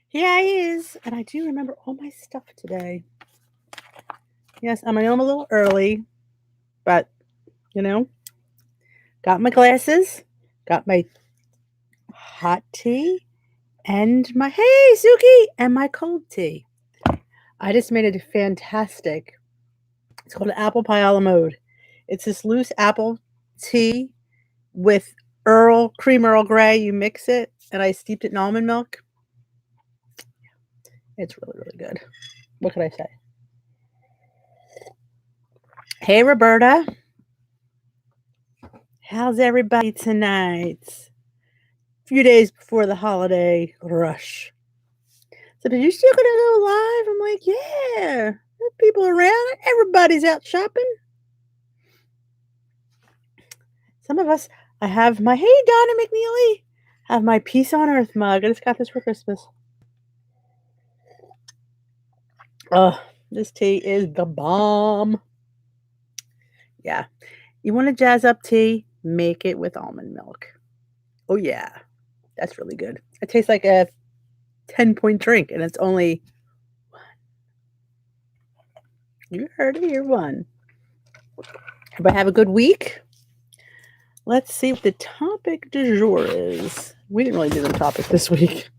Here he is. And I do remember all my stuff today. Yes, I'm home a little early, but, you know, got my glasses, got my hot tea, and my, hey, Suki, and my cold tea. I just made it fantastic. It's called apple pie a la mode. It's this loose apple tea with cream Earl Grey. You mix it, and I steeped it in almond milk. It's really, really good. What could I say? Hey, Roberta. How's everybody tonight? A few days before the holiday rush. So, are you still going to go live? I'm like, yeah. There's people around. Everybody's out shopping. Some of us, I have my, hey, Donna McNeely, have my Peace on Earth mug. I just got this for Christmas. Oh, this tea is the bomb. Yeah. You want to jazz up tea? Make it with almond milk. Oh, yeah. That's really good. It tastes like a 10-point drink, and it's only one. You heard it here, one. Everybody have a good week. Let's see what the topic du jour is. We didn't really do the topic this week.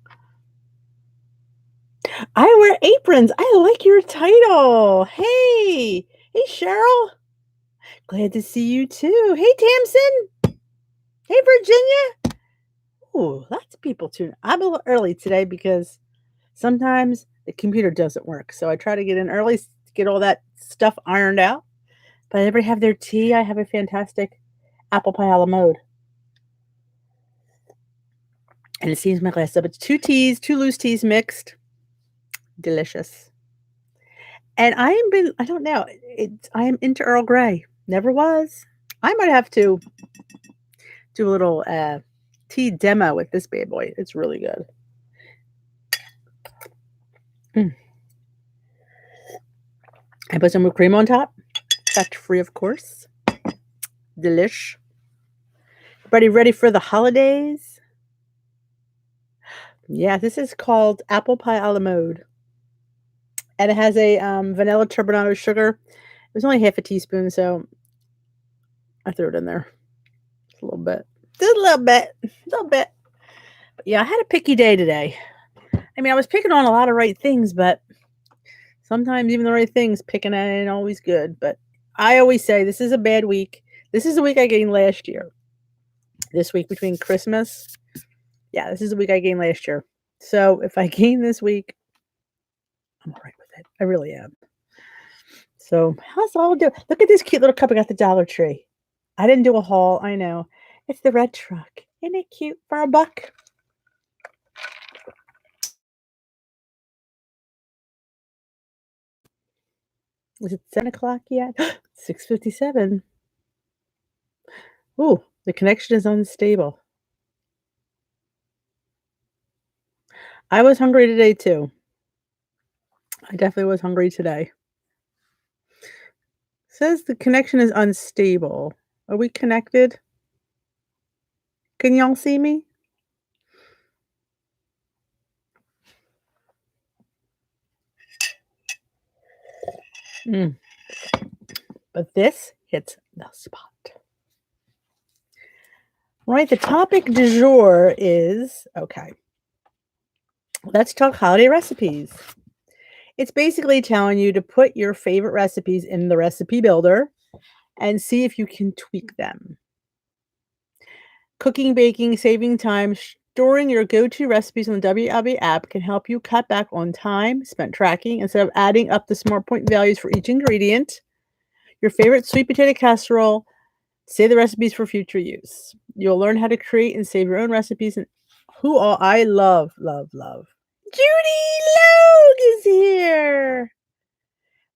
I wear aprons. I like your title. Hey, Cheryl. Glad to see you too. Hey, Tamsin. Hey, Virginia. Ooh, lots of people tune. I'm a little early today because sometimes the computer doesn't work. So I try to get in early to get all that stuff ironed out. But everybody have their tea. I have a fantastic apple pie a la mode. And it seems my glass up. It's two loose teas mixed. Delicious. And I don't know. I am into Earl Grey. Never was. I might have to do a little tea demo with this bad boy. It's really good. I put some whipped cream on top. Fat free, of course. Delish. Everybody ready for the holidays? Yeah, this is called apple pie a la mode. And it has a vanilla turbinado sugar. It was only half a teaspoon, so I threw it in there. Just a little bit. Just a little bit. But yeah, I had a picky day today. I mean, I was picking on a lot of right things, but sometimes even the right things picking at ain't always good. But I always say this is a bad week. This is the week I gained last year. This week between Christmas. Yeah, this is the week I gained last year. So if I gain this week, I'm all right with it. I really am. So how's all do? Look at this cute little cup I got at the Dollar Tree. I didn't do a haul. I know. It's the red truck. Isn't it cute for $1? Is it 7 o'clock yet? 6:57. Ooh, the connection is unstable. I was hungry today too. I definitely was hungry today. Says the connection is unstable. Are we connected? Can y'all see me? But this hits the spot. Right, the topic du jour is, okay, let's talk holiday recipes. It's basically telling you to put your favorite recipes in the recipe builder and see if you can tweak them. Cooking, baking, saving time, storing your go-to recipes on the WLB app can help you cut back on time spent tracking instead of adding up the smart point values for each ingredient. Your favorite sweet potato casserole, save the recipes for future use. You'll learn how to create and save your own recipes and who all I love. Judy Logue is here.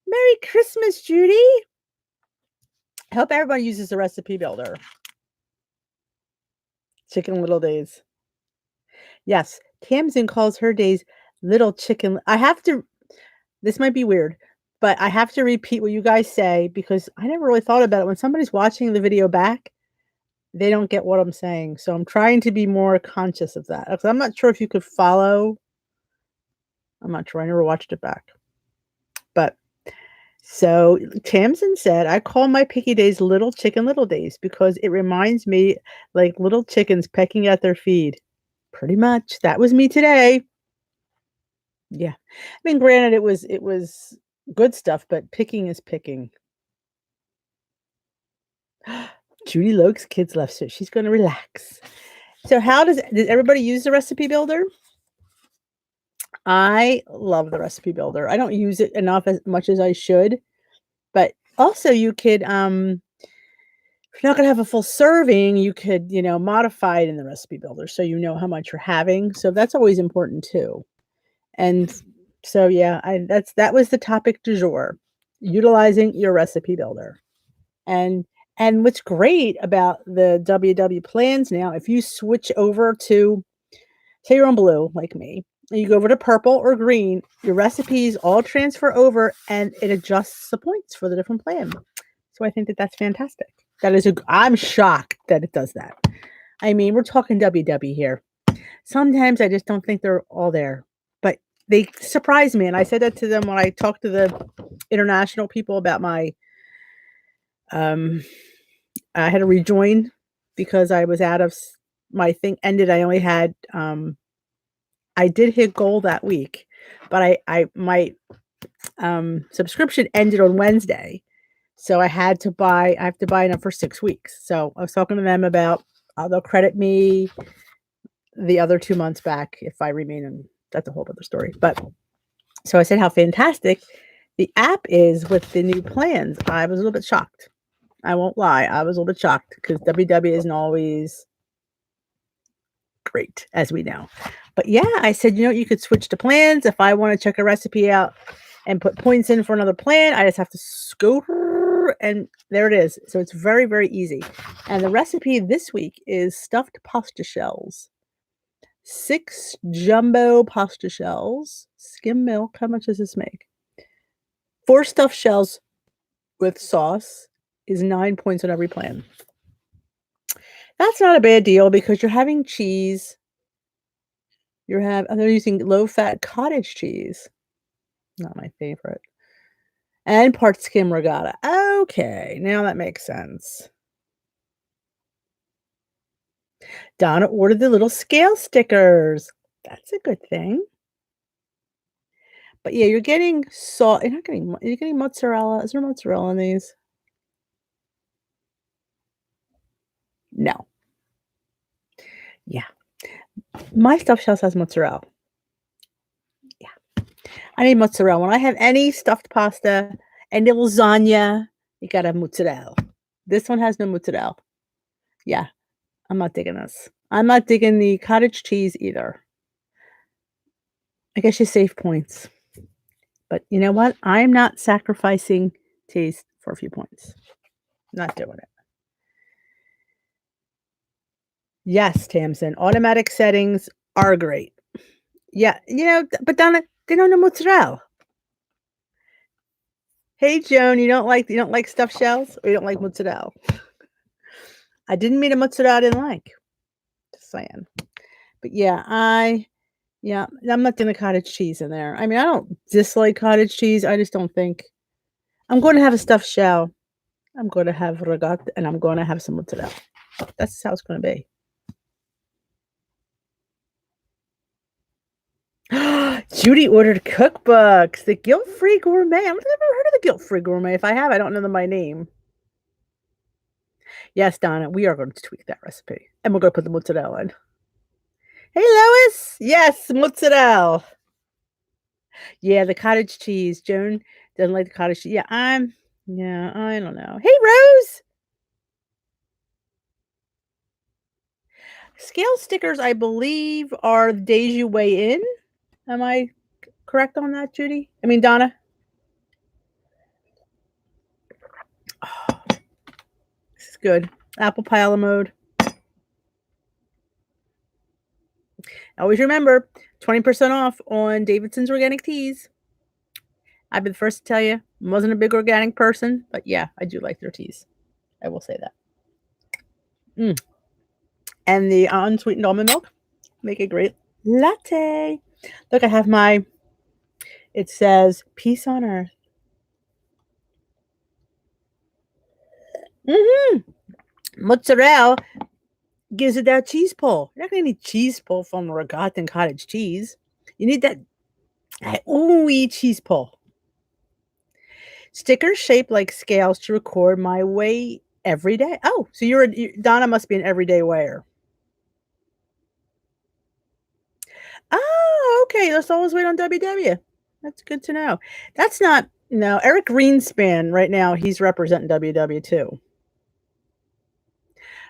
Merry Christmas, Judy. I hope everyone uses the recipe builder. Chicken Little Days. Yes, Tamsin calls her days Little Chicken. This might be weird, but I have to repeat what you guys say because I never really thought about it. When somebody's watching the video back, they don't get what I'm saying, so I'm trying to be more conscious of that, 'cause I'm not sure if you could follow. I'm not sure, I never watched it back. But so Tamsin said, "I call my picky days little chicken little days because it reminds me like little chickens pecking at their feed." Pretty much. That was me today. Yeah. I mean, granted, it was good stuff, but picking is picking. Judy Loke's kids left, so she's gonna relax. So how does everybody use the recipe builder? I love the recipe builder. I don't use it enough as much as I should, but also you could, if you're not gonna have a full serving, you could, modify it in the recipe builder so you know how much you're having. So that's always important too. And so yeah, that was the topic du jour, utilizing your recipe builder. And and what's great about the WW plans now, if you switch over to, say you're on blue like me, and you go over to purple or green, your recipes all transfer over and it adjusts the points for the different plan. So I think that that's fantastic. I'm shocked that it does that. I mean, we're talking WW here. Sometimes I just don't think they're all there, but they surprise me. And I said that to them when I talked to the international people about um, I had to rejoin because I was out of my thing ended. I only had, I did hit goal that week, but my subscription ended on Wednesday. So I have to buy enough for 6 weeks. So I was talking to them about, they'll credit me the other 2 months back if I remain in. That's a whole other story. But so I said how fantastic the app is with the new plans. I was a little bit shocked. I won't lie. I was a little bit shocked because WW isn't always great, as we know. But yeah, I said, you could switch to plans. If I want to check a recipe out and put points in for another plan, I just have to scoot and there it is. So it's very, very easy. And the recipe this week is stuffed pasta shells. 6 jumbo pasta shells, skim milk. How much does this make? 4 stuffed shells with sauce is 9 points on every plan. That's not a bad deal because you're having cheese. They're using low-fat cottage cheese. Not my favorite. And part skim regatta. Okay, now that makes sense. Donna ordered the little scale stickers. That's a good thing. But yeah, you're getting salt. You're getting mozzarella. Is there mozzarella in these? No. Yeah. My stuffed shells has mozzarella. Yeah. I need mozzarella. When I have any stuffed pasta, any lasagna, you gotta have mozzarella. This one has no mozzarella. Yeah. I'm not digging this. I'm not digging the cottage cheese either. I guess you save points. But you know what? I'm not sacrificing taste for a few points. Not doing it. Yes, Tamsin, automatic settings are great. Yeah, but Donna, they don't know mozzarella. Hey, Joan, you don't like stuffed shells or you don't like mozzarella? I didn't mean a mozzarella I didn't like. Just saying. But yeah, I'm not gonna cottage cheese in there. I mean, I don't dislike cottage cheese. I just don't think I'm going to have a stuffed shell. I'm going to have regatta and I'm going to have some mozzarella. That's how it's going to be. Judy ordered cookbooks. The Guilt Free Gourmet. I've never heard of the Guilt Free Gourmet. If I have, I don't know them by name. Yes, Donna, we are going to tweak that recipe. And we're going to put the mozzarella in. Hey, Lois. Yes, mozzarella. Yeah, the cottage cheese. Joan doesn't like the cottage cheese. Yeah, I don't know. Hey, Rose. Scale stickers, I believe, are the days you weigh in. Am I correct on that, Judy? I mean, Donna? Oh, this is good. Apple pie a la mode. Always remember, 20% off on Davidson's Organic Teas. I've been the first to tell you, I wasn't a big organic person, but yeah, I do like their teas. I will say that. Mm. And the unsweetened almond milk make a great latte. Look, I have my, it says peace on earth. Hmm. Mozzarella gives it that cheese pull. You're not going to need cheese pull from Regatta cottage cheese. You need that ooey cheese pull. Stickers shaped like scales to record my weight every day. Oh, so Donna must be an everyday wearer. Oh, okay. Let's always wait on WW. That's good to know. That's not no Eric Greenspan right now. He's representing WW too.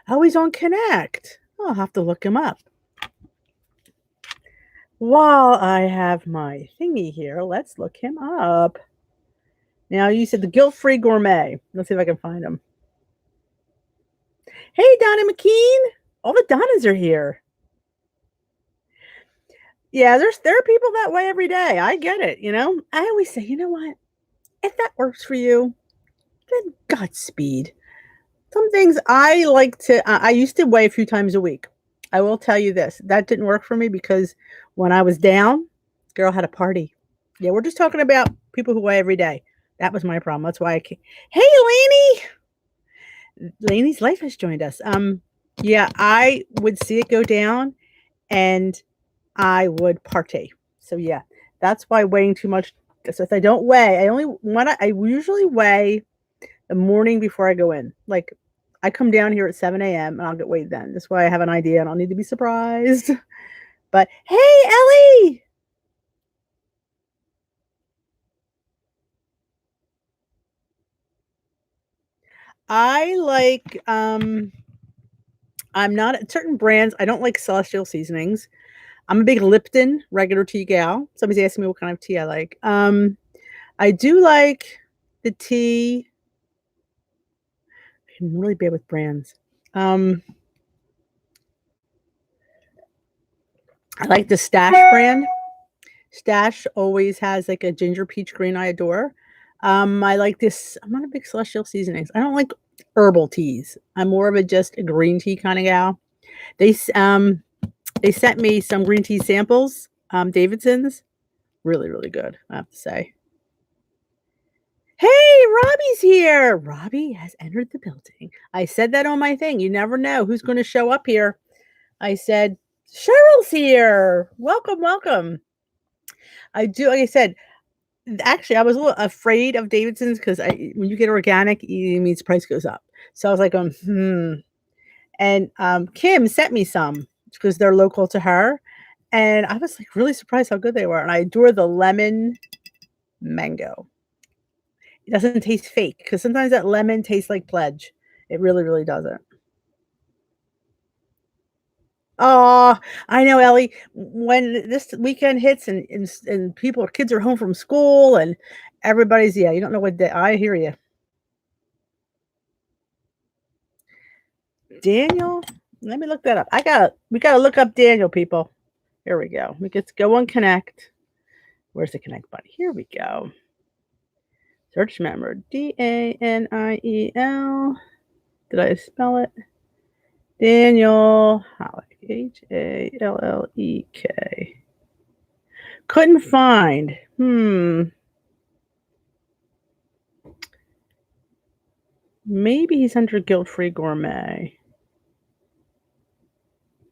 Oh, he's on Connect. I'll have to look him up. While I have my thingy here, let's look him up. Now, you said the guilt-free gourmet. Let's see if I can find him. Hey, Donna McKean. All the Donnas are here. Yeah, there are people that way every day. I get it, you know? I always say, you know what? If that works for you, then Godspeed. Some things I like to I used to weigh a few times a week. I will tell you this, that didn't work for me because when I was down, girl had a party. Yeah, we're just talking about people who weigh every day. That was my problem. That's why I came. Hey, Lainey! Lainey's life has joined us. Yeah, I would see it go down and I would party. So yeah, that's why weighing too much. So if I don't weigh, I usually weigh the morning before I go in. Like I come down here at 7 a.m. and I'll get weighed then. That's why I have an idea and I'll need to be surprised. But hey, Ellie! I like I'm not at certain brands. I don't like celestial seasonings. I'm a big Lipton regular tea gal. Somebody's asking me what kind of tea I like. I do like the tea. I'm really bad with brands. Um, I like the Stash brand. Stash always has like a ginger peach green I adore. I like this. I'm not a big celestial seasonings. I don't like herbal teas. I'm more of a just a green tea kind of gal. They they sent me some green tea samples. Davidson's really really good. I have to say. Hey, Robbie's here. Robbie has entered the building. I said that on my thing. You never know who's going to show up here. I said, Cheryl's here. Welcome, welcome. I do, like I said, actually, I was a little afraid of Davidson's because when you get organic, it means the price goes up. So I was like, And Kim sent me some because they're local to her. And I was like really surprised how good they were. And I adore the lemon mango. It doesn't taste fake because sometimes that lemon tastes like pledge. It really, really doesn't. Oh, I know, Ellie. When this weekend hits and kids are home from school and everybody's, yeah, you don't know what day. I hear you. Daniel, let me look that up. We gotta look up Daniel, people. Here we go. We get to go on Connect. Where's the Connect button? Here we go. Search member Daniel. Did I spell it? Daniel Halleck. Hallek. Couldn't find. Maybe he's under Guilt Free Gourmet.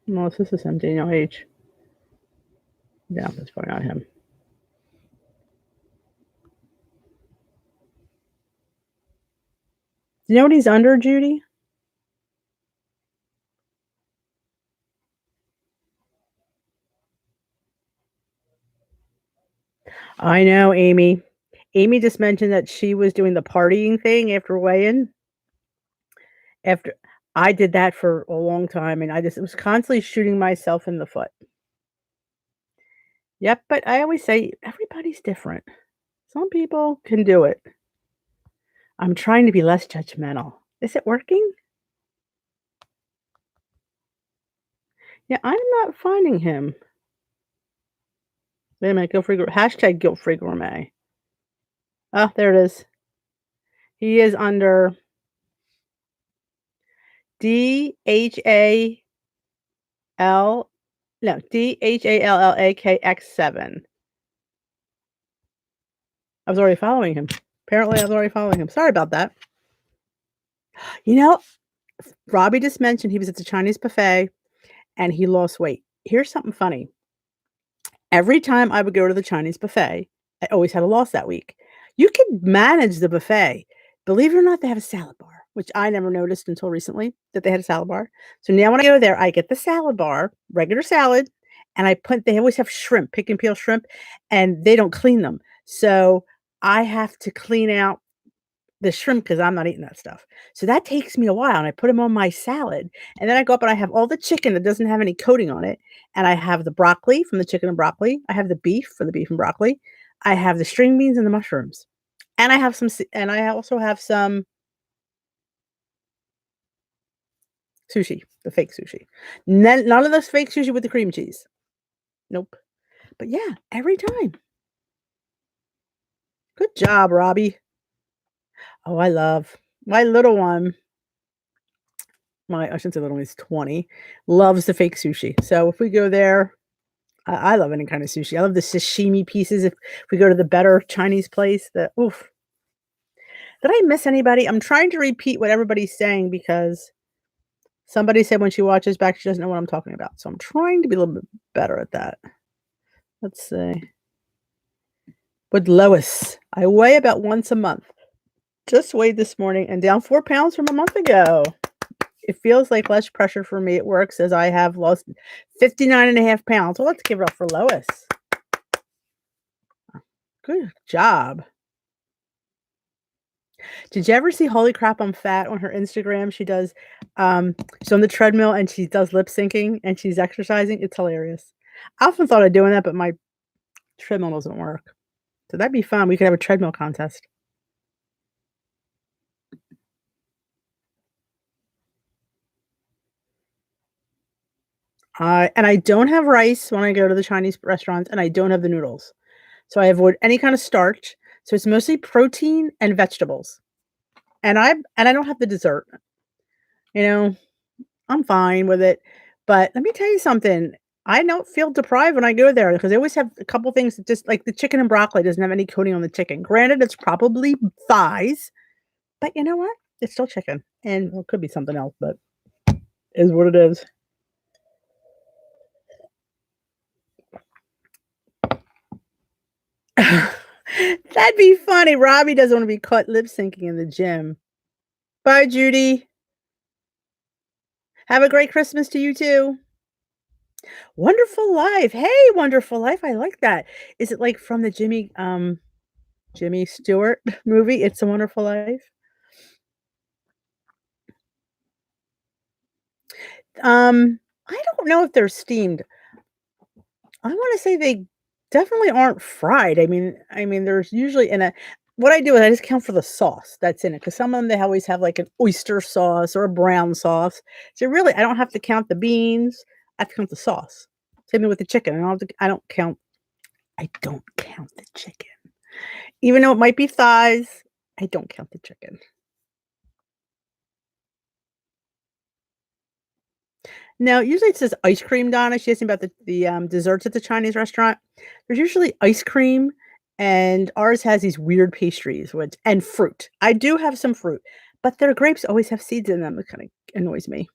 No, this is him, Daniel H. Yeah, that's probably not him. Do you know what he's under, Judy? I know, Amy. Amy just mentioned that she was doing the partying thing after weigh-in. After I did that for a long time, and I just was constantly shooting myself in the foot. Yep, but I always say everybody's different. Some people can do it. I'm trying to be less judgmental. Is it working? Yeah, I'm not finding him. Wait a minute, hashtag guilt free gourmet. Oh, there it is. He is under DHAL no, DHALLAKX7. I was already following him. Apparently, I was already following him. Sorry about that. You know, Robbie just mentioned he was at the Chinese buffet and he lost weight. Here's something funny. Every time I would go to the Chinese buffet, I always had a loss that week. You can manage the buffet. Believe it or not, they have a salad bar, which I never noticed until recently that they had a salad bar. So now when I go there, I get the salad bar, regular salad, and they always have shrimp, pick and peel shrimp, and they don't clean them. So I have to clean out the shrimp because 'cause I'm not eating that stuff. So that takes me a while, and I put them on my salad, and then I go up and I have all the chicken that doesn't have any coating on it, and I have the broccoli from the chicken and broccoli, I have the beef for the beef and broccoli, I have the string beans and the mushrooms, and I also have some sushi, the fake sushi. None of this fake sushi with the cream cheese. Nope. But yeah, every time. Good job, Robbie. Oh, I love my little one. I shouldn't say little one, he's 20, loves the fake sushi. So if we go there, I love any kind of sushi. I love the sashimi pieces. If we go to the better Chinese place, the oof. Did I miss anybody? I'm trying to repeat what everybody's saying because somebody said when she watches back, she doesn't know what I'm talking about. So I'm trying to be a little bit better at that. Let's see. With Lois, I weigh about once a month. Just weighed this morning and down 4 pounds from a month ago. It feels like less pressure for me at work, says I have lost 59.5 pounds. Well, let's give it up for Lois. Good job. Did you ever see Holy Crap I'm Fat on her Instagram? She's on the treadmill and she does lip syncing and she's exercising. It's hilarious. I often thought of doing that, but my treadmill doesn't work. So that'd be fun. We could have a treadmill contest. And I don't have rice when I go to the Chinese restaurants, and I don't have the noodles. So I avoid any kind of starch. So it's mostly protein and vegetables. And I don't have the dessert. You know, I'm fine with it. But let me tell you something. I don't feel deprived when I go there because they always have a couple things that just like the chicken and broccoli doesn't have any coating on the chicken. Granted, it's probably thighs, but you know what? It's still chicken. And well, it could be something else, but is what it is. That'd be funny. Robbie doesn't want to be caught lip syncing in the gym. Bye, Judy. Have a great Christmas to you too. Wonderful Life. Hey, Wonderful Life. I like that. Is it like from the Jimmy Stewart movie, It's a Wonderful Life? I don't know if they're steamed. I wanna say they definitely aren't fried. I mean, there's usually in a what I do is I just count for the sauce that's in it because some of them, they always have, like, an oyster sauce or a brown sauce. So, really, I don't have to count the beans, I have to count the sauce. Same thing with the chicken. I don't count the chicken. Even though it might be thighs, I don't count the chicken. Now, usually it says ice cream, Donna. She asked me about the desserts at the Chinese restaurant. There's usually ice cream, and ours has these weird pastries, which and fruit. I do have some fruit, but their grapes always have seeds in them. It kinda annoys me.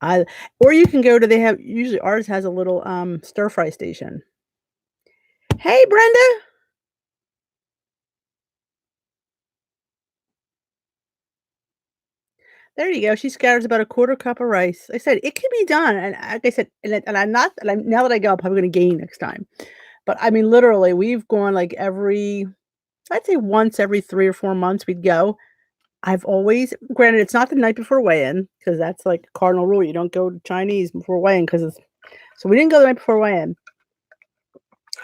I or you can go to they have usually ours has a little, stir fry station. Hey, Brenda. There you go. She scatters about a quarter cup of rice. I said it can be done, and like I said, and I'm not and I'm now that I go, I'm probably gonna gain next time. But I mean, literally, we've gone like I'd say once every 3 or 4 months we'd go. I've always granted, it's not the night before weigh-in because that's like a cardinal rule. You don't go to Chinese before weigh-in because it's so we didn't go the night before weigh-in.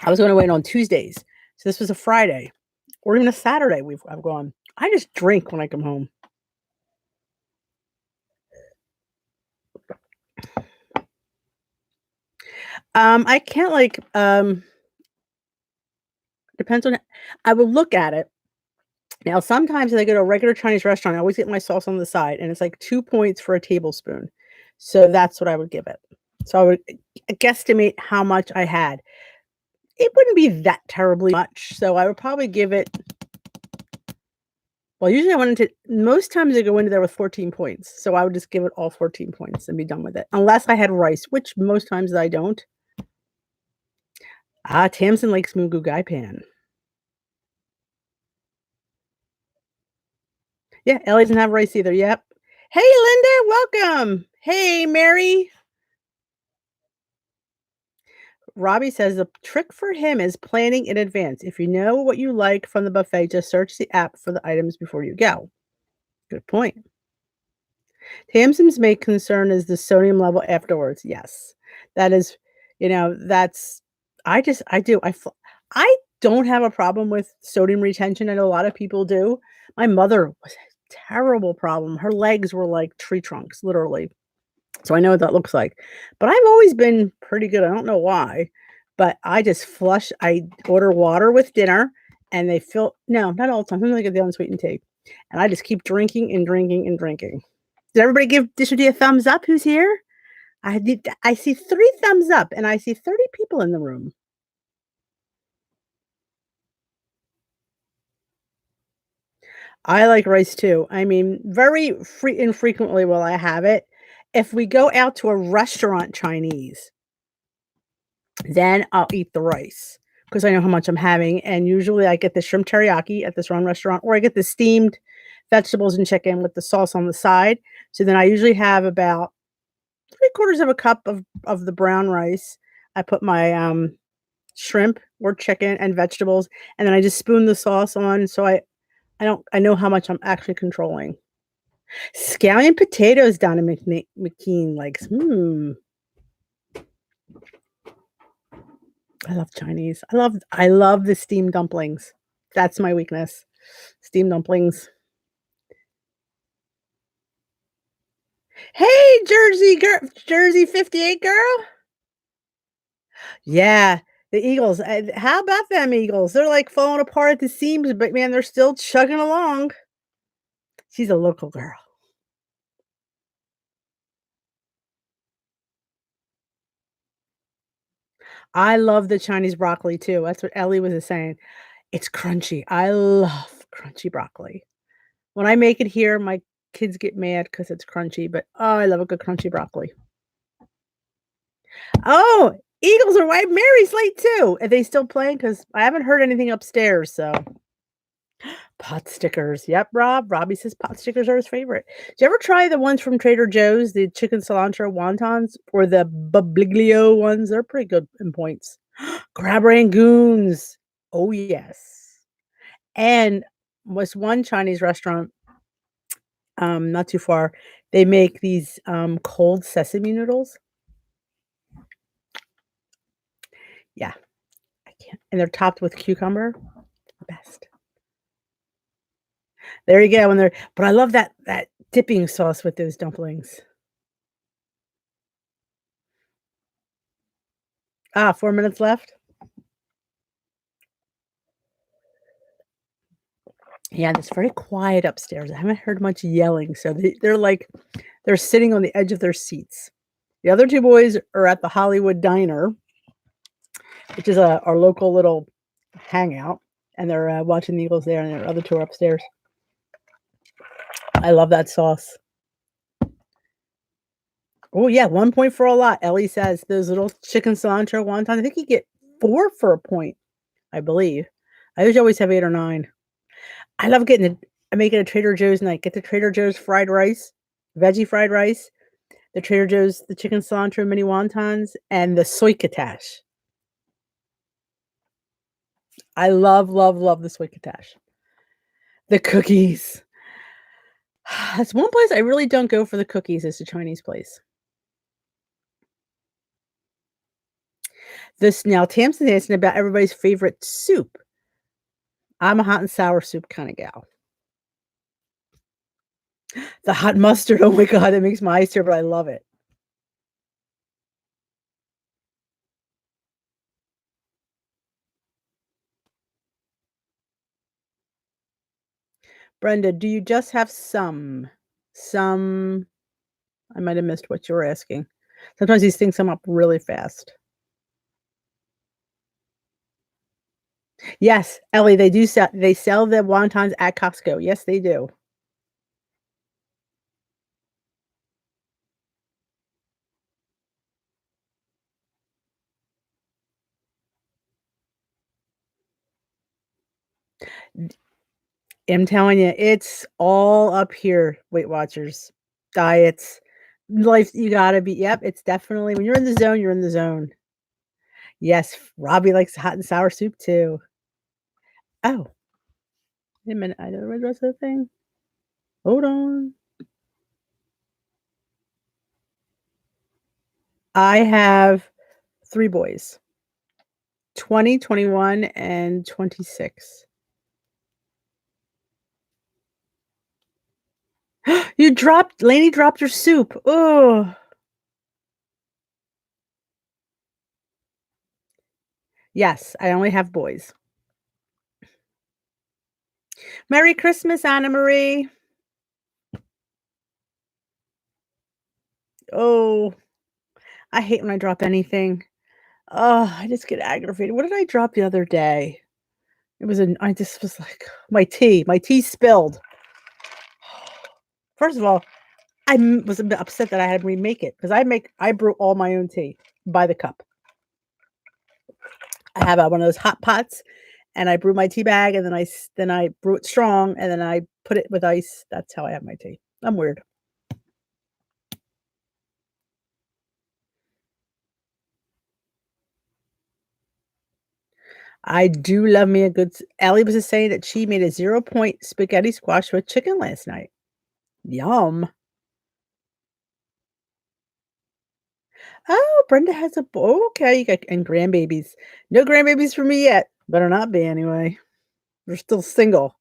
I was gonna weigh in on Tuesdays. So this was a Friday or even a Saturday I've gone. I just drink when I come home. I can't depends on I will look at it Now, sometimes if I go to a regular Chinese restaurant, I always get my sauce on the side, and it's like 2 points for a tablespoon. So that's what I would give it. So I would guesstimate how much I had. It wouldn't be that terribly much, so I would probably give it well, usually I went into most times I go into there with 14 points, so I would just give it all 14 points and be done with it, unless I had rice, which most times I don't. Tamsin Lake's Moo Gai Pan. Yeah, Ellie doesn't have rice either, yep. Hey, Linda, welcome. Hey, Mary. Robbie says the trick for him is planning in advance. If you know what you like from the buffet, just search the app for the items before you go. Good point. Tamsin's main concern is the sodium level afterwards. Yes. That is, that's I do. I don't have a problem with sodium retention. I know a lot of people do. My mother was a terrible problem. Her legs were like tree trunks, literally. So I know what that looks like. But I've always been pretty good. I don't know why, but I order water with dinner and they fill no, not all the time. Sometimes I get the unsweetened tea. And I just keep drinking and drinking and drinking. Did everybody give Disherty a thumbs up who's here? I see 3 thumbs up and I see 30 people in the room. I like rice too. I mean, very infrequently will I have it. If we go out to a restaurant Chinese, then I'll eat the rice because I know how much I'm having, and usually I get the shrimp teriyaki at this one restaurant, or I get the steamed vegetables and chicken with the sauce on the side. So then I usually have about 3/4 of a cup of the brown rice. I put my, shrimp or chicken and vegetables, and then I just spoon the sauce on, so I know how much I'm actually controlling. Scallion potatoes down in McKean likes, I love Chinese. I love the steamed dumplings. That's my weakness. Steamed dumplings. Hey, Jersey 58 girl. Yeah, the Eagles. How about them Eagles? They're like falling apart at the seams, but man, they're still chugging along. She's a local girl. I love the Chinese broccoli too. That's what Ellie was saying. It's crunchy. I love crunchy broccoli. When I make it here, my kids get mad because it's crunchy, but oh, I love a good crunchy broccoli. Oh, Eagles are white. Mary's late too. Are they still playing? Because I haven't heard anything upstairs. So pot stickers. Yep, Rob. Robbie says pot stickers are his favorite. Did you ever try the ones from Trader Joe's, the chicken cilantro wontons, or the Babliglio ones? They're pretty good in points. Crab rangoons. Oh yes. And was one Chinese restaurant, not too far. They make these cold sesame noodles. Yeah, I can't. And they're topped with cucumber. Best. There you go, when they're but I love that dipping sauce with those dumplings. 4 minutes left? Yeah, and it's very quiet upstairs. I haven't heard much yelling, so they're sitting on the edge of their seats. The other 2 boys are at the Hollywood Diner, which is, our local little hangout, and they're, watching the Eagles there, and their other 2 are upstairs. I love that sauce. Oh, yeah, 1 point for a lot. Ellie says those little chicken cilantro wontons, I think you get 4 for a point, I believe. I usually always have 8 or 9. I love I make it a Trader Joe's night. Get the Trader Joe's fried rice, veggie fried rice, the Trader Joe's, the chicken cilantro mini wontons, and the succotash. I love, love, love the succotash. The cookies. That's one place I really don't go for the cookies is the Chinese place. This now Tamsin's asking about everybody's favorite soup. I'm a hot and sour soup kinda gal. The hot mustard, oh my god, it makes my eyes tear, but I love it. Brenda, do you just have some I might have missed what you were asking. Sometimes these things come up really fast. Yes, Ellie, they sell the wontons at Costco. Yes, they do. I'm telling you, it's all up here, Weight Watchers. Diets, life you gotta be yep, it's definitely when you're in the zone, you're in the zone. Yes, Robbie likes hot and sour soup too. Oh, wait a minute, I never read the rest of the thing. Hold on. I have 3 boys, 20, 21, and 26. You dropped Lainey dropped your soup. Oh, yes, I only have boys. Merry Christmas, Anna Marie. Oh, I hate when I drop anything. Oh, I just get aggravated. What did I drop the other day? It was an I just was like, my tea spilled. First of all, was a bit upset that I had to remake it because I brew all my own tea by the cup. I have, one of those hot pots, and I brew my tea bag, and then I brew it strong, and then I put it with ice. That's how I have my tea. I'm weird. I do love me a good s Allie was just saying that she made a 0 point spaghetti squash with chicken last night. Yum. Oh, Brenda has a okay, you got and grandbabies. No grandbabies for me yet. Better not be anyway. We're still single.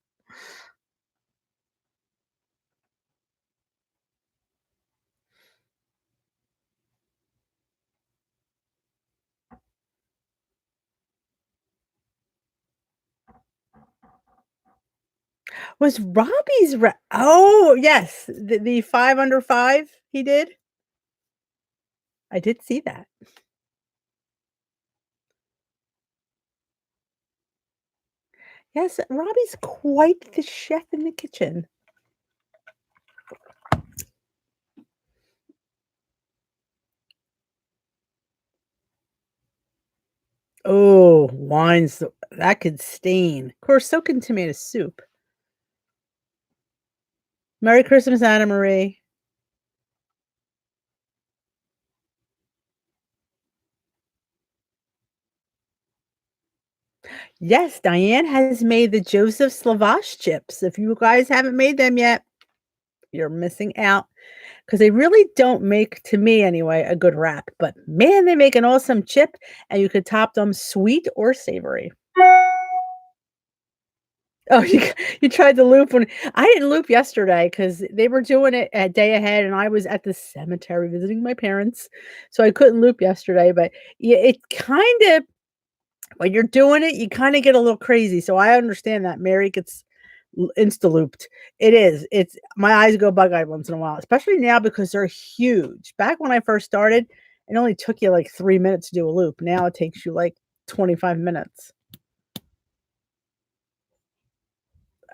Was Robbie's oh, yes, the 5 under 5 he did? I did see that. Yes, Robbie's quite the chef in the kitchen. Oh, wines, that could stain. Of course, so can tomato soup. Merry Christmas, Anna Marie. Yes, Diane has made the Joseph's Lavash chips. If you guys haven't made them yet, you're missing out because they really don't make, to me anyway, a good wrap. But man, they make an awesome chip, and you could top them sweet or savory. Oh, you tried to loop when I didn't loop yesterday because they were doing it a day ahead, and I was at the cemetery visiting my parents, so I couldn't loop yesterday. But yeah, it kind of when you're doing it, you kinda get a little crazy, so I understand that Mary gets insta looped. It is, it's my eyes go bug-eyed once in a while, especially now because they're huge. Back when I first started, it only took you, like, 3 minutes to do a loop. Now it takes you, like, 25 minutes.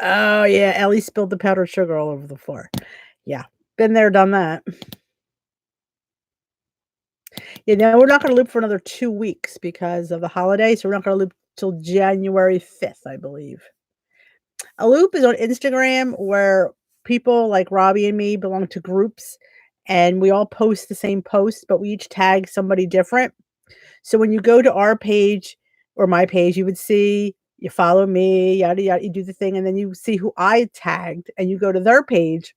Oh, yeah, Ellie spilled the powdered sugar all over the floor. Yeah, been there, done that. You know, we're not gonna loop for another 2 weeks because of the holiday, so we're not gonna loop till January 5th, I believe. A loop is on Instagram where people like Robbie and me belong to groups and we all post the same post, but we each tag somebody different. So when you go to our page or my page, you would see you follow me, yada yada, you do the thing, and then you see who I tagged, and you go to their page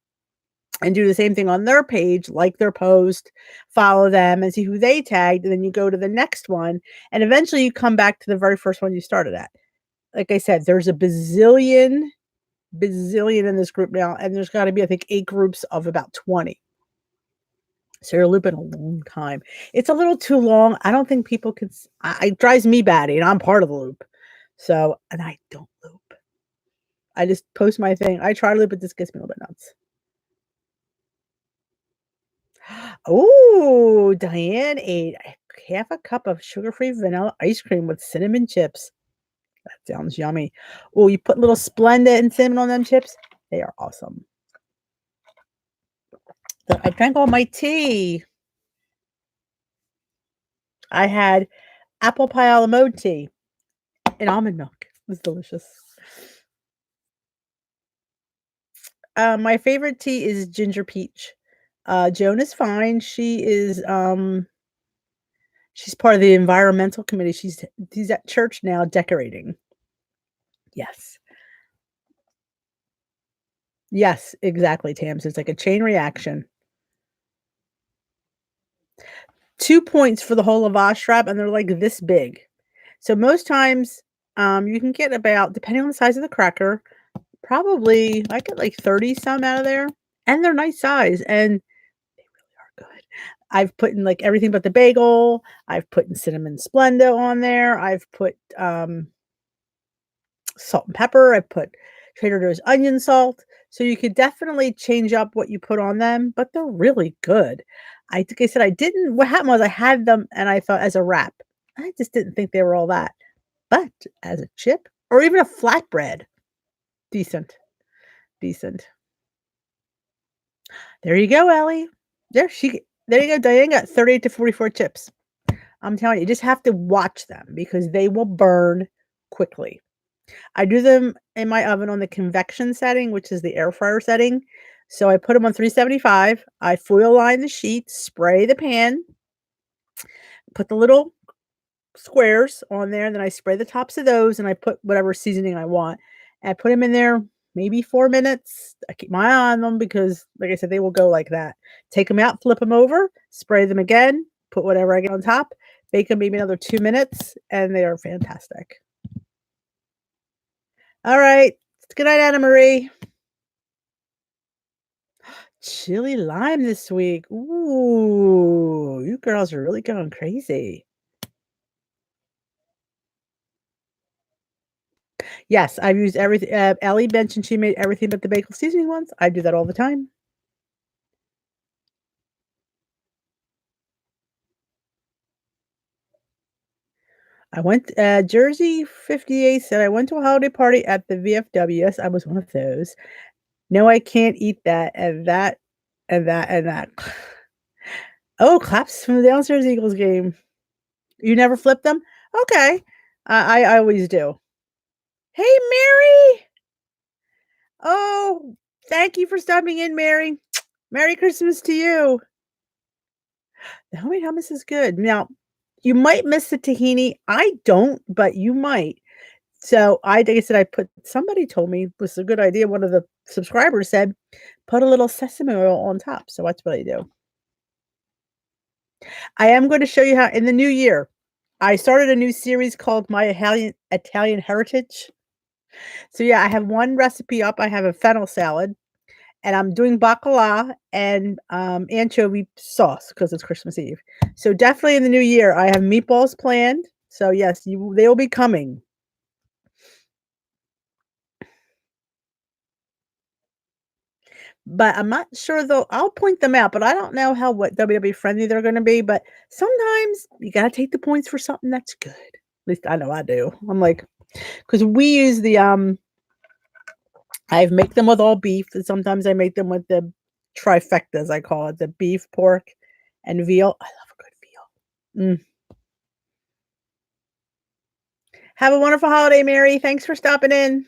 and do the same thing on their page, like their post, follow them, and see who they tagged, and then you go to the next one, and eventually you come back to the very first one you started at. Like I said, there's a bazillion in this group now, and there's gotta be, I think, 8 groups of about 20. So you're looping a long time. It's a little too long. I don't think people can s I it drives me batty, and I'm part of the loop. So and I don't loop. I just post my thing. I try to, but this gets me a little bit nuts. Oh, Diane ate half a cup of sugar-free vanilla ice cream with cinnamon chips. That sounds yummy. Oh, you put little Splenda and cinnamon on them chips? They are awesome. So I drank all my tea. I had apple pie a la mode tea and almond milk. It was delicious. My favorite tea is ginger peach. Joan is fine. She's part of the environmental committee. She's at church now decorating. Yes. Yes, exactly, Tam. So it's like a chain reaction. 2 points for the whole lavash wrap, and they're like this big. So most times, you can get about, depending on the size of the cracker, probably I get like 30 some out of there, and they're nice size, and they really are good. I've put in like everything but the bagel. I've put in cinnamon Splenda on there. I've put salt and pepper. I put Trader Joe's onion salt. So you could definitely change up what you put on them, but they're really good. I think I said I didn't. What happened was I had them and I thought as a wrap. I just didn't think they were all that. But as a chip or even a flatbread, decent, decent. There you go, Ellie. There you go. Diane got 38 to 44 chips. I'm telling you, you just have to watch them because they will burn quickly. I do them in my oven on the convection setting, which is the air fryer setting. So I put them on 375. I foil line the sheet, spray the pan, put the little squares on there, and then I spray the tops of those, and I put whatever seasoning I want. And I put them in there maybe 4 minutes. I keep my eye on them because, like I said, they will go like that. Take them out, flip them over, spray them again, put whatever I get on top, bake them maybe another 2 minutes, and they are fantastic. All right. Good night, Anna Marie. Chili lime this week. Ooh, you girls are really going crazy. Yes, I've used everything. Ellie mentioned she made everything but the bagel seasoning ones. I do that all the time. I went, Jersey 58 said, I went to a holiday party at the VFW. Yes, I was one of those. No, I can't eat that and that and that and that. Oh, claps from the downstairs Eagles game. You never flip them? Okay. I always do. Hey, Mary. Oh, thank you for stopping in, Mary. Merry Christmas to you. The homemade hummus is good. Now, you might miss the tahini. I don't, but you might. So like I said, somebody told me this is a good idea. One of the subscribers said, put a little sesame oil on top. So that's what I do. I am going to show you how in the new year. I started a new series called My Italian Heritage. So yeah, I have one recipe up. I have a fennel salad. And I'm doing bacala and, anchovy sauce because it's Christmas Eve. So definitely in the new year, I have meatballs planned. So yes, they will be coming. But I'm not sure though. I'll point them out, but I don't know how what WWE friendly they're gonna be. But sometimes you gotta take the points for something that's good. At least I know I do. I'm like, because we use I make them with all beef, and sometimes I make them with the trifectas, I call it, the beef, pork, and veal. I love a good veal. Mm. Have a wonderful holiday, Mary. Thanks for stopping in.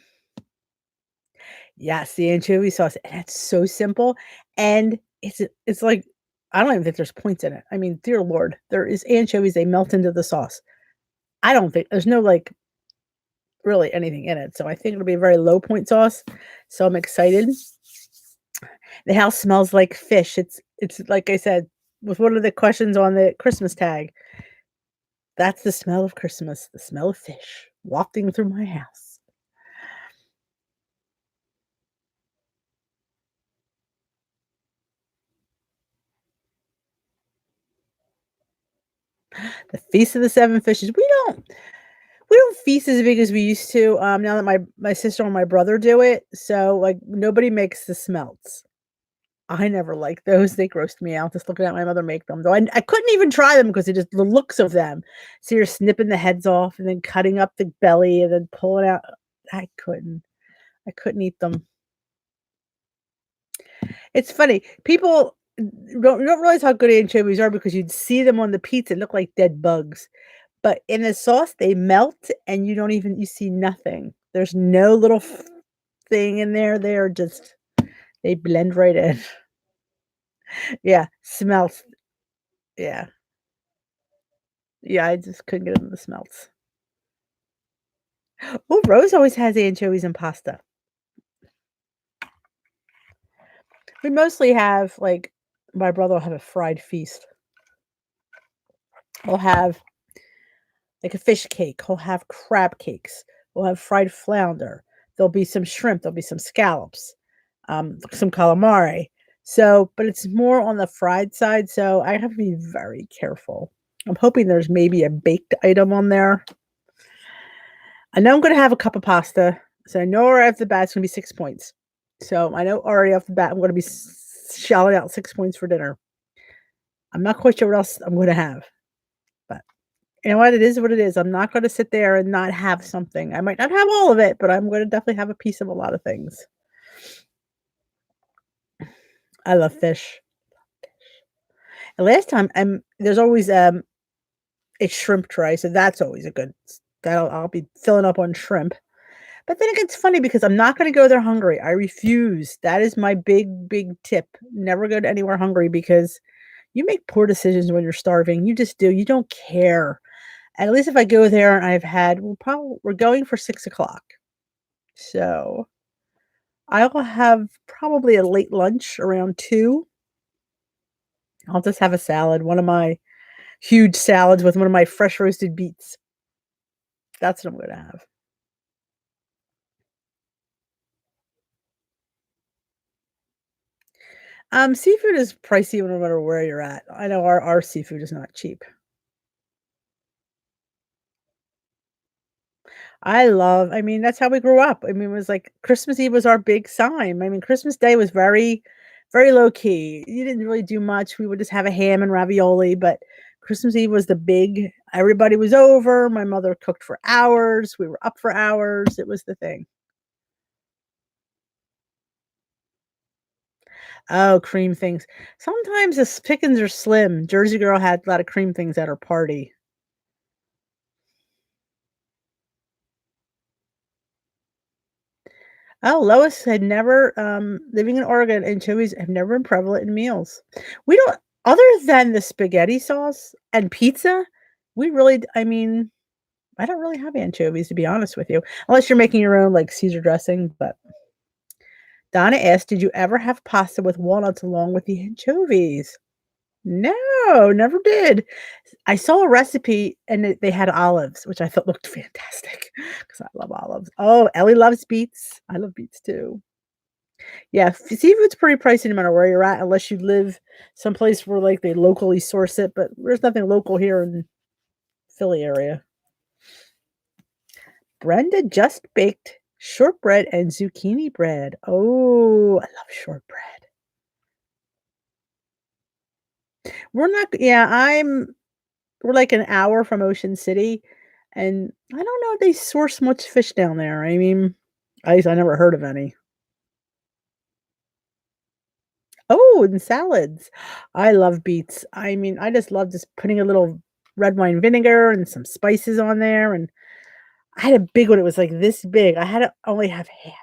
Yes, the anchovy sauce, and it's so simple, and it's like I don't even think there's points in it. I mean, dear Lord, there is anchovies, they melt into the sauce. I don't think there's no, like, really anything in it, so I think it'll be a very low point sauce, so I'm excited. The house smells like fish. It's like I said, with one of the questions on the Christmas tag, that's the smell of Christmas, the smell of fish wafting through my house. The Feast of the Seven Fishes. We don't feast as big as we used to, now that my sister and my brother do it, so, like, nobody makes the smelts. I never liked those, they grossed me out just looking at my mother make them, though I couldn't even try them because it just the looks of them. So you're snipping the heads off and then cutting up the belly and then pulling out I couldn't eat them. It's funny, people don't realize how good anchovies are because you'd see them on the pizza, it look like dead bugs, but in the sauce, they melt and you see nothing. There's no little thing in there, they blend right in. Yeah, smells yeah. Yeah, I just couldn't get into the smelts. Oh, Rose always has anchovies and pasta. We mostly have, like my brother will have a fried feast. He'll have, like, a fish cake, he'll have crab cakes, we'll have fried flounder, there'll be some shrimp, there'll be some scallops, some calamari. So but it's more on the fried side, so I have to be very careful. I'm hoping there's maybe a baked item on there. I know I'm gonna have a cup of pasta, so I know right off the bat it's gonna be 6 points. So I know already off the bat I'm gonna be shelling out 6 points for dinner. I'm not quite sure what else I'm gonna have, but you know what? It is what it is. I'm not gonna sit there and not have something. I might not have all of it, but I'm gonna definitely have a piece of a lot of things. I love fish. And last time, there's always, a shrimp tray, so that's always a good that'll I'll be filling up on shrimp. But then it gets funny because I'm not gonna go there hungry. I refuse. That is my big, big tip. Never go to anywhere hungry because you make poor decisions when you're starving. You just do. You don't care. And at least if I go there and we're going for 6 o'clock. So I will have probably a late lunch around 2. I'll just have a salad, one of my huge salads with one of my fresh roasted beets. That's what I'm gonna have. Seafood is pricey no matter where you're at. I know our seafood is not cheap. I mean, that's how we grew up. I mean, it was like Christmas Eve was our big sign. I mean, Christmas Day was very, very low key. You didn't really do much. We would just have a ham and ravioli, but Christmas Eve was the big everybody was over. My mother cooked for hours. We were up for hours. It was the thing. Oh, cream things. Sometimes the pickings are slim. Jersey Girl had a lot of cream things at her party. Oh, Lois had never, living in Oregon, anchovies have never been prevalent in meals. We don't other than the spaghetti sauce and pizza, we really I mean, I don't really have anchovies, to be honest with you, unless you're making your own, like, Caesar dressing, but Donna asked, "Did you ever have pasta with walnuts along with the anchovies?" No, never did. I saw a recipe and they had olives, which I thought looked fantastic because I love olives. Oh, Ellie loves beets. I love beets too. Yeah, seafood's pretty pricey no matter where you're at, unless you live someplace where, like, they locally source it, but there's nothing local here in Philly area. Brenda just baked shortbread and zucchini bread. Oh, I love shortbread. We're like an hour from Ocean City, and I don't know if they source much fish down there. I mean, at least I never heard of any. Oh, and salads. I love beets. I mean, I just love just putting a little red wine vinegar and some spices on there, and I had a big one, it was, like, this big. I had to only have half.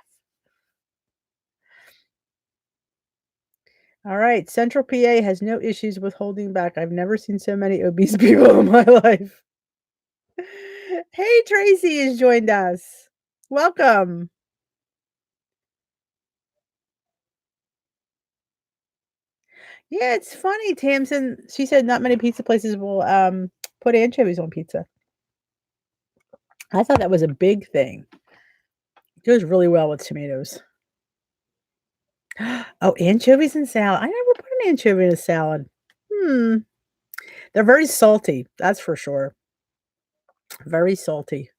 Alright, Central PA has no issues with holding back. I've never seen so many obese people in my life. Hey, Tracy has joined us. Welcome. Yeah, it's funny, Tamsin she said not many pizza places will, put anchovies on pizza. I thought that was a big thing. It goes really well with tomatoes. Oh, anchovies in salad. I never put an anchovy in a salad. Hmm. They're very salty, that's for sure. Very salty.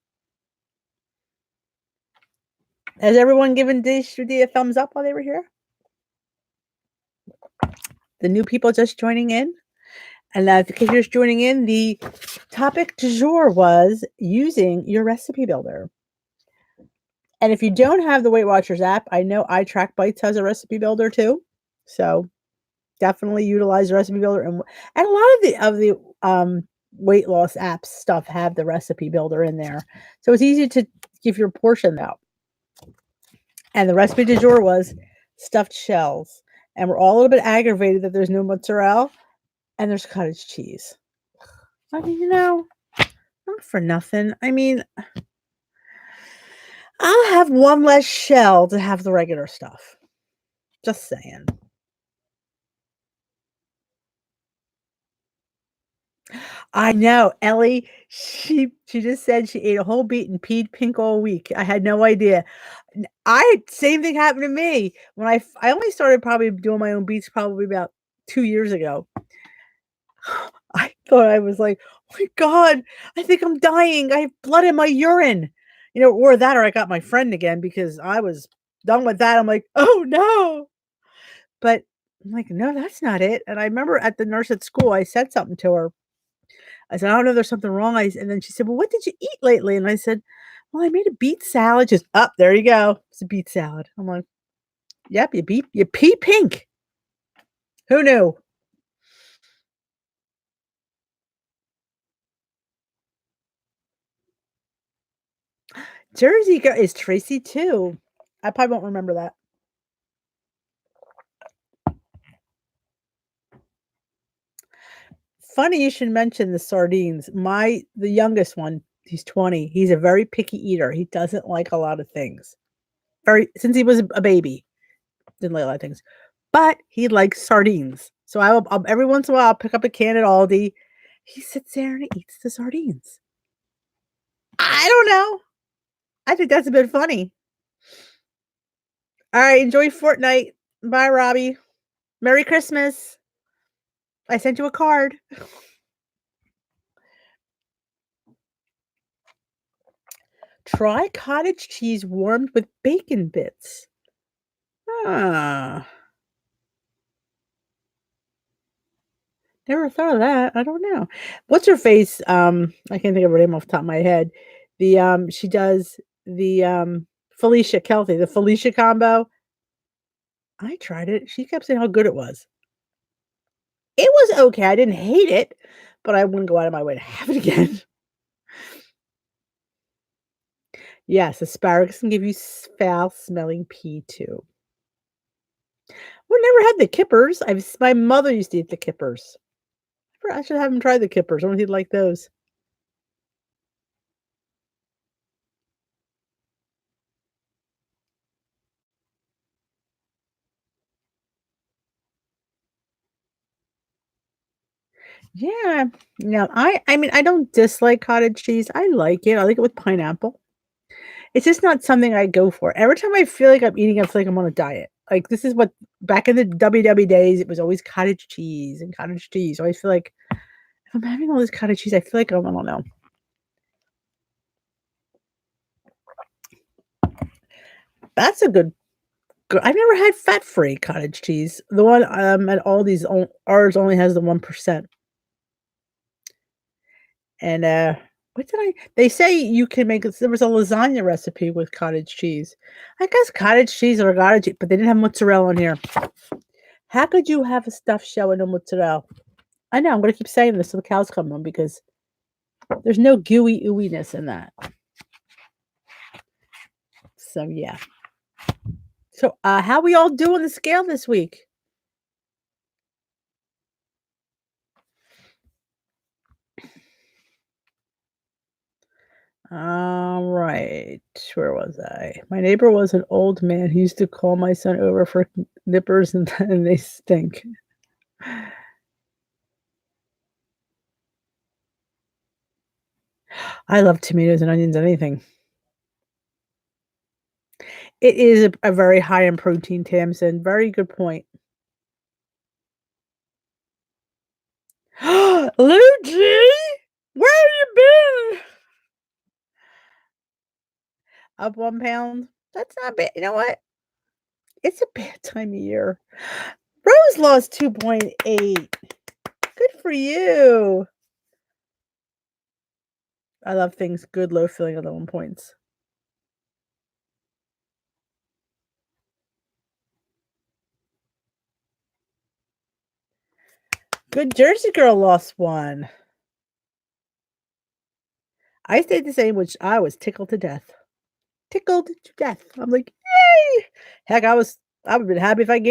Has everyone given Dish Judy a thumbs up while they were here? The new people just joining in? And in case you're just joining in, the topic du jour was using your recipe builder. And if you don't have the Weight Watchers app, I know iTrack Bites has a recipe builder too. So definitely utilize the recipe builder, and a lot of the weight loss apps stuff have the recipe builder in there. So it's easy to give your portion out. And the recipe du jour was stuffed shells. And we're all a little bit aggravated that there's no mozzarella and there's cottage cheese. I mean, not for nothing. I mean, I'll have one less shell to have the regular stuff. Just saying. I know. Ellie, she just said she ate a whole beet and peed pink all week. I had no idea. Same thing happened to me when I only started probably doing my own beets probably about 2 years ago. I thought I was like, "Oh my god, I think I'm dying. I have blood in my urine." Or that or I got my friend again because I was done with that. I'm like, "Oh no." But I'm like, "No, that's not it." And I remember at the nurse at school, I said something to her. I said, "I don't know if there's something wrong." And then she said, "Well, what did you eat lately?" And I said, "Well, I made a beet salad." Just up there you go. It's a beet salad. I'm like, "Yep, you pea pink. Who knew?" Jersey girl is Tracy too. I probably won't remember that. Funny you should mention the sardines. The youngest one, he's 20. He's a very picky eater. He doesn't like a lot of things. Very since he was a baby, didn't like a lot of things. But he likes sardines. So I'll every once in a while I'll pick up a can at Aldi. He sits there and he eats the sardines. I don't know. I think that's a bit funny. All right, enjoy Fortnite. Bye, Robbie. Merry Christmas. I sent you a card. Try cottage cheese warmed with bacon bits. Ah, never thought of that. I don't know. What's her face? I can't think of her name off the top of my head. She does Felicia Kelty, the Felicia combo. I tried it. She kept saying how good it was. It was okay. I didn't hate it, but I wouldn't go out of my way to have it again. Yes, asparagus can give you foul smelling pee too. We never had the kippers. My mother used to eat the kippers. I should have him try the kippers. I wonder if he'd like those. Yeah. No, I mean, I don't dislike cottage cheese. I like it. I like it with pineapple. It's just not something I go for. Every time I feel like I'm eating, I feel like I'm on a diet. Like this is what back in the WW days, it was always cottage cheese and cottage cheese. So I feel like if I'm having all this cottage cheese, I feel like I don't know. That's a good. I've never had fat-free cottage cheese. The one at Aldi's ours only has the 1%. And, what did I they say you can make there was a lasagna recipe with cottage cheese. I guess cottage cheese or cottage chee but they didn't have mozzarella in here. How could you have a stuffed shell with no mozzarella? I know, I'm gonna keep saying this till the cows come home because there's no gooey ooiness in that. So, yeah. So, how we all do on the scale this week? Alright, where was I? My neighbor was an old man who used to call my son over for nippers and they stink. I love tomatoes and onions, anything. It is a very high in protein, Tamsin. Very good point. Luigi, where have you been? Up 1 pound? That's not bad. You know what? It's a bad time of year. Rose lost 2.8. Good for you. I love things good, low feeling, other 1 points. Good Jersey girl lost 1. I stayed the same, which I was tickled to death. Tickled to death. I'm like, "Yay!" Heck, I would've been happy if I